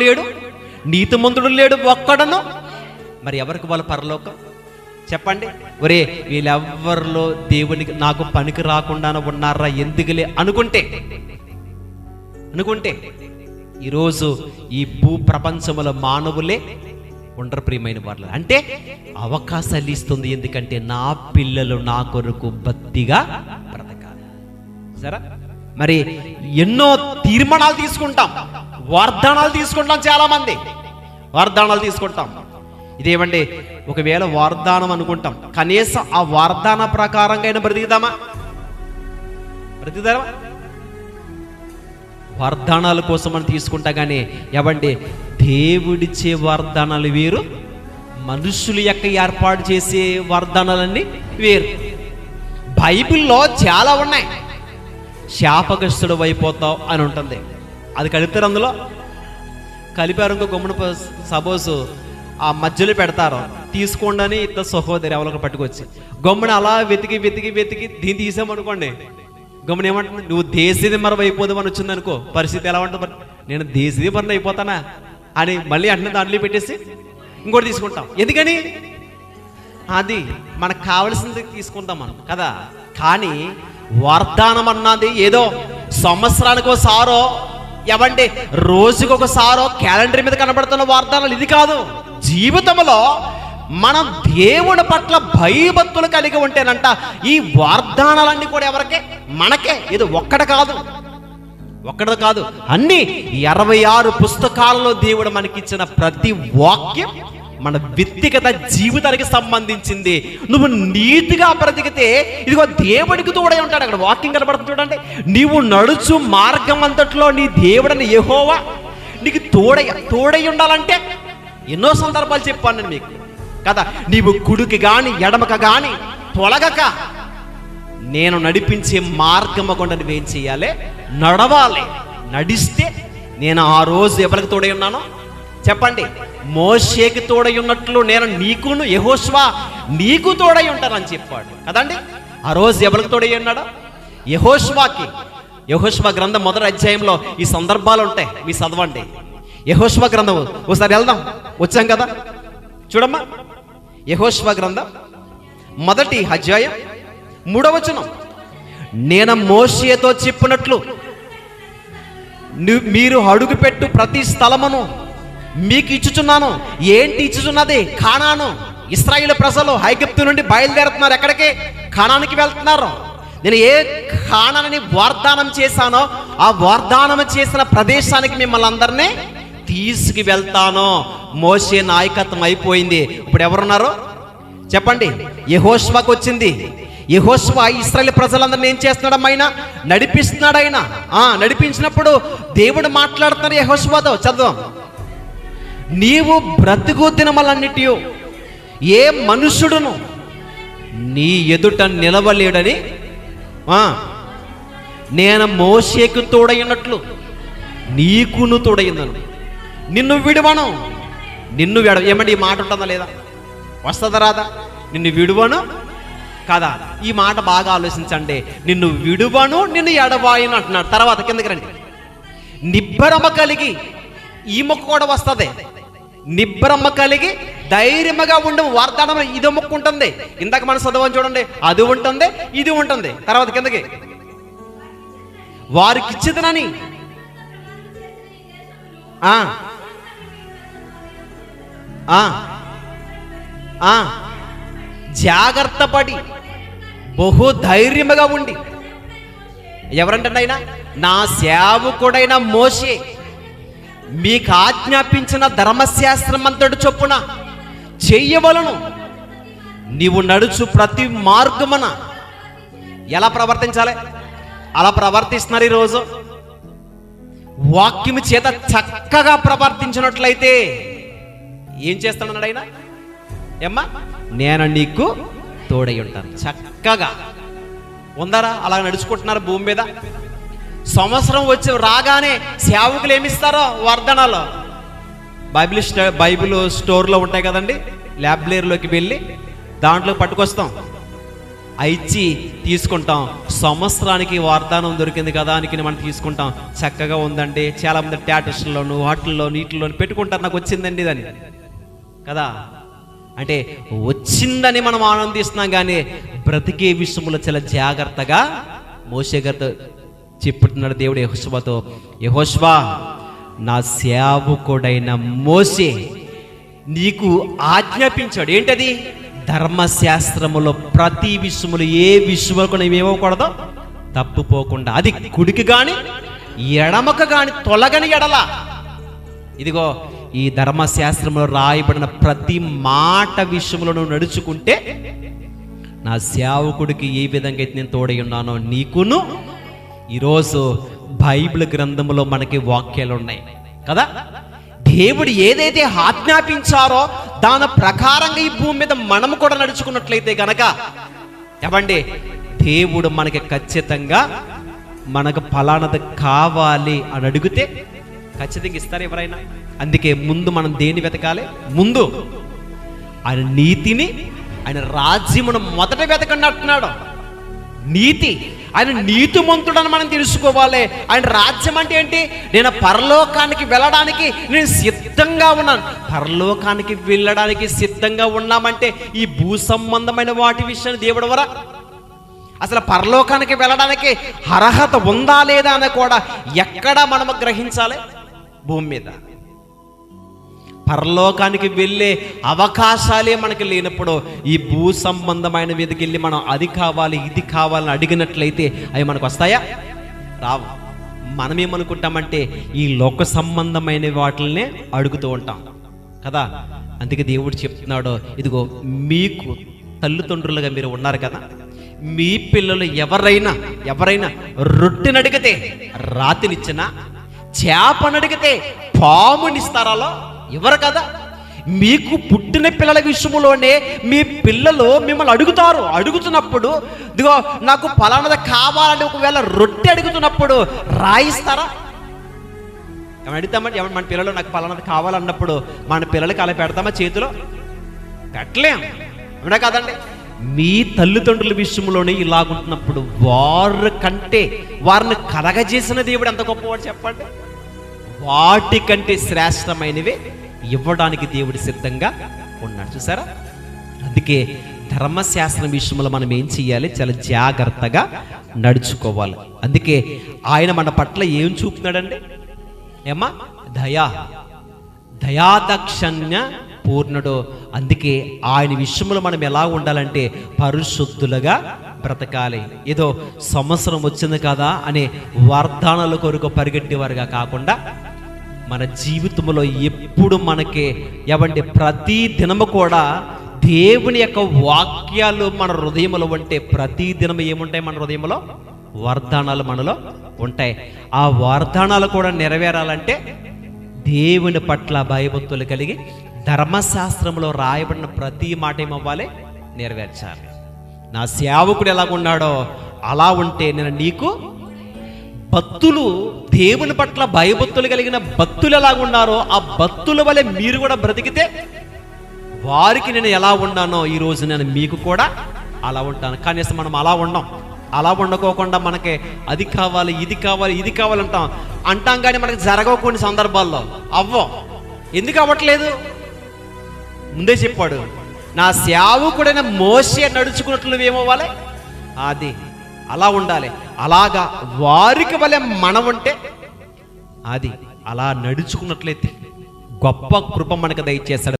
లేడు, నీతిమంతుడు లేడు ఒక్కడను. మరి ఎవరికి వాళ్ళ పరలోకం చెప్పండి? ఒరే వీళ్ళెవ్వరిలో దేవునికి నాకు పనికి రాకుండా ఉన్నారా ఎందుకులే అనుకుంటే ఈరోజు ఈ భూ ప్రపంచంలో మానవులే ఉండరు ప్రియమైన వాళ్ళు. అంటే అవకాశాలు ఇస్తుంది. ఎందుకంటే నా పిల్లలు నా కొరకు భక్తిగా బ్రతకాలి. సరే, మరి ఎన్నో తీర్మానాలు తీసుకుంటాం, వాగ్దానాలు తీసుకుంటాం. చాలా మంది వాగ్దానాలు తీసుకుంటాం. ఇదేమండి, ఒకవేళ వాగ్దానం అనుకుంటాం, కనీసం ఆ వాగ్దాన ప్రకారంగా అయినా బ్రతుకుదామా? వాగ్దానాల కోసం అని తీసుకుంటా కానీ ఎవండి, దేవుడిచ్చే వాగ్దానాలు వేరు, మనుషులు యొక్క ఏర్పాటు చేసే వాగ్దానాలన్నీ వేరు. బైబిల్లో చాలా ఉన్నాయి. శాపగ్రస్తుడు అయిపోతావు అని ఉంటుంది, అది కలిపారు. అందులో కలిపారు. ఇంకో గమ్మున సపోజ్ ఆ మధ్యలో పెడతారు, తీసుకోండి అని ఇద్దరు సహోదరి ఎవరికి పట్టుకొచ్చి గమ్మున అలా వెతికి దీన్ని తీసామనుకోండి, గమ్మున ఏమంటుంది, నువ్వు దేశీది మరం అయిపోదాం అని వచ్చింది అనుకో, పరిస్థితి ఎలా ఉంటుంది? నేను దేశీది మరం అయిపోతానా అని మళ్ళీ అంటే దాంట్లో పెట్టేసి ఇంకోటి తీసుకుంటాం. ఎందుకని? అది మనకు కావలసింది తీసుకుంటాం మనం కదా. కానీ వాగ్దానం అన్నది ఏదో సంవత్సరానికి ఒకసారో ఎవండి రోజుకి ఒకసారో క్యాలెండర్ మీద కనబడుతున్న వాగ్దానాలు ఇది కాదు. జీవితంలో మనం దేవుని పట్ల భయభక్తులు కలిగి ఉంటేనంట ఈ వాగ్దానాలన్నీ కూడా ఎవరికే? మనకే. ఇది ఒక్కటి కాదు అన్ని 66 పుస్తకాలలో దేవుడు మనకిచ్చిన ప్రతి వాక్యం మన వ్యక్తిగత జీవితానికి సంబంధించింది. నువ్వు నీతిగా బ్రతికితే ఇదిగో దేవుడికి తోడై ఉంటాడు. అక్కడ వాక్యం కనబడుతుంది చూడండి, నీవు నడుచు మార్గం అంతట్లో నీ దేవుడని యెహోవా నీకు తోడై ఉండాలంటే ఎన్నో సందర్భాలు చెప్పాను నేను మీకు కదా. నీవు కుడికి గాని ఎడమక గాని తొలగక నేను నడిపించే మార్గము గుండా నువ్వేం చేయాలి? నడవాలి. నడిస్తే నేను ఆ రోజు ఎవరికి తోడై ఉన్నానో చెప్పండి? మోషేకి తోడై ఉన్నట్లు నేను నీకును యెహోషువ నీకు తోడై ఉంటానని చెప్పాడు కదండి. ఆ రోజు ఎవరికి తోడై ఉన్నాడో? యెహోషువకి. యెహోషువ గ్రంథం 1వ అధ్యాయంలో ఈ సందర్భాలు ఉంటాయి, మీ చదవండి. యెహోషువ గ్రంథం ఒకసారి వెళ్దాం, వచ్చాం కదా. చూడమ్మా, యెహోషువ గ్రంథం 1వ అధ్యాయం 3వ వచనం. నేను మోషేతో చెప్పినట్లు మీరు అడుగుపెట్టు ప్రతి స్థలమును మీకు ఇచ్చుచున్నాను. ఏంటి ఇచ్చుచున్నది? కానాను. ఇశ్రాయేలు ప్రజలు ఐగుప్తు నుండి బయలుదేరుతున్నారు. ఎక్కడికి? కానానికి వెళ్తున్నారు. నేను ఏ కానాని వాగ్దానం చేశానో ఆ వాగ్దానం చేసిన ప్రదేశానికి మిమ్మల్ని అందరినీ తీసుకు వెళ్తాను. మోషే నాయకత్వం అయిపోయింది. ఇప్పుడు ఎవరున్నారు చెప్పండి? యెహోషువకు వచ్చింది. యెహోషువ ఇశ్రాయేలు ప్రజలందరినీ ఏం చేస్తున్నాడు? ఆయన నడిపిస్తున్నాడు. ఆయన నడిపించినప్పుడు దేవుడు మాట్లాడుతున్నారు యెహోషువతో. చదువు, నీవు బ్రతుకు దినములన్నిటి ఏ మనుషుడును నీ ఎదుట నిలవలేడని నేను మోషేకు తోడైనట్లు నీకును తోడైందను. నిన్ను విడువను. ఏమండి ఈ మాట ఉంటుందా లేదా? వస్తుందా రాదా? నిన్ను విడువను కదా. ఈ మాట బాగా ఆలోచించండి. నిన్ను విడువను, నిన్ను ఎడబాయను అంటున్నాడు. తర్వాత కిందకి రండి. నిబ్బరమ కలిగి, ఈ మొక్క కూడా వస్తుంది. నిబ్బరమ కలిగి ధైర్యముగా ఉండే వాగ్దానం ఇది మొక్క ఉంటుంది. ఇందాక మనం చదవని చూడండి, అది ఉంటుంది, ఇది ఉంటుంది. తర్వాత కిందకి, వారికి ఇచ్చిదనని జాగ్రత్త పడి బహు ధైర్యముగా ఉండి, ఎవరంటే ఆయన నా సేవకుడైన మోషే మీకు ఆజ్ఞాపించిన ధర్మశాస్త్రం అంతటి చొప్పున చెయ్యవలను. నీవు నడుచు ప్రతి మార్గమున ఎలా ప్రవర్తించాలి? అలా ప్రవర్తిస్తున్నారు. ఈరోజు వాక్యము చేత చక్కగా ప్రవర్తించినట్లయితే ఏం చేస్తున్నాడు ఆయన? ఏమ్మా, నేను నీకు తోడై ఉంటాను. చక్కగా ఉందరా? అలా నడుచుకుంటున్నారు భూమి మీద. సంవత్సరం వచ్చి రాగానే సేవకులు ఏమిస్తారో వాగ్దానాలు బైబిల్ స్టోర్లో ఉంటాయి కదండి. లైబ్రరీలోకి వెళ్ళి దాంట్లో పట్టుకొస్తాం. ఇచ్చి తీసుకుంటాం. సంవత్సరానికి వాగ్దానం దొరికింది కదా అని మనం తీసుకుంటాం. చక్కగా ఉందండి, చాలామంది టాటస్లోను వాటిల్లో నీటిలోను పెట్టుకుంటారు, నాకు వచ్చిందండి దాన్ని కదా. అంటే వచ్చిందని మనం ఆనందిస్తున్నాం, కానీ బ్రతికే విషయంలో చాలా జాగ్రత్తగా మోషే గారితో చెప్పుతున్నాడు దేవుడు యెహోషువతో, యెహోషువా, నా సేవకుడైన మోషే నీకు ఆజ్ఞాపించాడు. ఏంటది? ధర్మశాస్త్రములో ప్రతి విషయములు ఏ విషయములకు ఏమవకూడదో తప్పుపోకుండా, అది కుడికి గాని ఎడమకు గాని తొలగని ఎడల, ఇదిగో ఈ ధర్మశాస్త్రంలో రాయబడిన ప్రతి మాట విషయంలో నువ్వు నడుచుకుంటే నా సేవకుడికి ఏ విధంగా అయితే నేను తోడై ఉన్నానో నీకును. ఈరోజు బైబిల్ గ్రంథంలో మనకి వాక్యాలు ఉన్నాయి కదా. దేవుడు ఏదైతే ఆజ్ఞాపించారో దాని ప్రకారంగా ఈ భూమి మీద మనము కూడా నడుచుకున్నట్లయితే గనక ఏమండి, దేవుడు మనకి ఖచ్చితంగా మనకు ఫలానది కావాలి అని అడిగితే ఖచ్చితంగా ఇస్తారు ఎవరైనా. అందుకే ముందు మనం దేన్ని వెతకాలి? ముందు ఆయన నీతిని, ఆయన రాజ్యమును మొదట వెతకండి అంటున్నాడు. నీతి, ఆయన నీతిమంతుడని మనం తెలుసుకోవాలి. ఆయన రాజ్యం అంటే ఏంటి? నేను పరలోకానికి వెళ్ళడానికి నేను సిద్ధంగా ఉన్నాను. పరలోకానికి వెళ్ళడానికి సిద్ధంగా ఉన్నామంటే ఈ భూ సంబంధమైన వాటి విషయాన్ని దేవుడు వరా అసలు పరలోకానికి వెళ్ళడానికి అర్హత ఉందా లేదా అని కూడా ఎక్కడ మనము గ్రహించాలి? భూమి మీద పరలోకానికి వెళ్ళే అవకాశాలే మనకి లేనప్పుడు ఈ భూ సంబంధమైన మీదకి వెళ్ళి మనం అది కావాలి ఇది కావాలని అడిగినట్లయితే అవి మనకు వస్తాయా? రావు. మనమేమనుకుంటామంటే ఈ లోక సంబంధమైన వాటిల్నే అడుగుతూ ఉంటాం కదా. అందుకే దేవుడు చెప్తున్నాడు, ఇదిగో మీకు తల్లిదండ్రులుగా మీరు ఉన్నారు కదా, మీ పిల్లలు ఎవరైనా రొట్టెని అడిగితే రాతినిచ్చినా, చేపను అడిగితే పామునిస్తారాలో ఎవరు కదా. మీకు పుట్టిన పిల్లల విషయంలోనే మీ పిల్లలు మిమ్మల్ని అడుగుతున్నప్పుడు ఇదిగో నాకు ఫలానది కావాలని ఒకవేళ రొట్టె అడుగుతున్నప్పుడు రాయిస్తారా? ఏమన్నా అడుగుతామంటే మన పిల్లలు నాకు ఫలానది కావాలన్నప్పుడు మన పిల్లలకి అలా పెడతామా? చేతిలో పెట్టలేం, అవునా కదండి. మీ తల్లిదండ్రుల విషయంలోనే ఇలాగుంటున్నప్పుడు వారి కంటే వారిని కలగజేసిన దేవుడు ఎంత గొప్పవాడు చెప్పండి. వాటికంటే శ్రేష్టమైనవి ఇవ్వడానికి దేవుడు సిద్ధంగా ఉన్నాడు, చూసారా. అందుకే ధర్మశాస్త్రం విషయంలో మనం ఏం చేయాలి? చాలా జాగ్రత్తగా నడుచుకోవాలి. అందుకే ఆయన మన పట్ల ఏం చూపుతున్నాడండి? ఏమా? దయాదాక్షిణ్య పూర్ణుడు. అందుకే ఆయన విషయంలో మనం ఎలా ఉండాలంటే పరిశుద్ధులుగా బ్రతకాలి. ఏదో సంవత్సరం వచ్చింది కదా అనే వాగ్దానాల కొరకు పరిగెట్టేవారుగా కాకుండా మన జీవితంలో ఎప్పుడు మనకి ప్రతి దినము కూడా దేవుని యొక్క వాక్యాలు మన హృదయంలో ఉంటే ప్రతి దినం ఏముంటాయి? మన హృదయంలో వాగ్దానాలు మనలో ఉంటాయి. ఆ వాగ్దానాలు కూడా నెరవేరాలంటే దేవుని పట్ల భయభక్తులు కలిగి ధర్మశాస్త్రంలో రాయబడిన ప్రతి మాట ఏమవ్వాలి? నెరవేర్చాలి. నా సేవకుడు ఎలాగున్నాడో అలా ఉంటే నేను నీకు భక్తులు, దేవుని పట్ల భయభక్తులు కలిగిన భక్తులు ఎలాగున్నారో ఆ భక్తుల వలె మీరు కూడా బ్రతికితే వారికి నేను ఎలా ఉన్నానో ఈరోజు నేను మీకు కూడా అలా ఉంటాను. కానీ అసలు మనం అలా ఉండం. అలా ఉండకోకుండా మనకి అది కావాలి ఇది కావాలి అంటాం కానీ మనకి జరగవు కొన్ని సందర్భాల్లో. ఎందుకు అవ్వట్లేదు? ముందే చెప్పాడు, నా సేవకుడైన మోషే నడుచుకున్నట్లు ఏమవ్వాలి? అది అలా ఉండాలి. అలాగా వారికి వలె మనం ఉంటే అది అలా నడుచుకున్నట్లయితే గొప్ప కృప మనకు దయచేస్తాడు.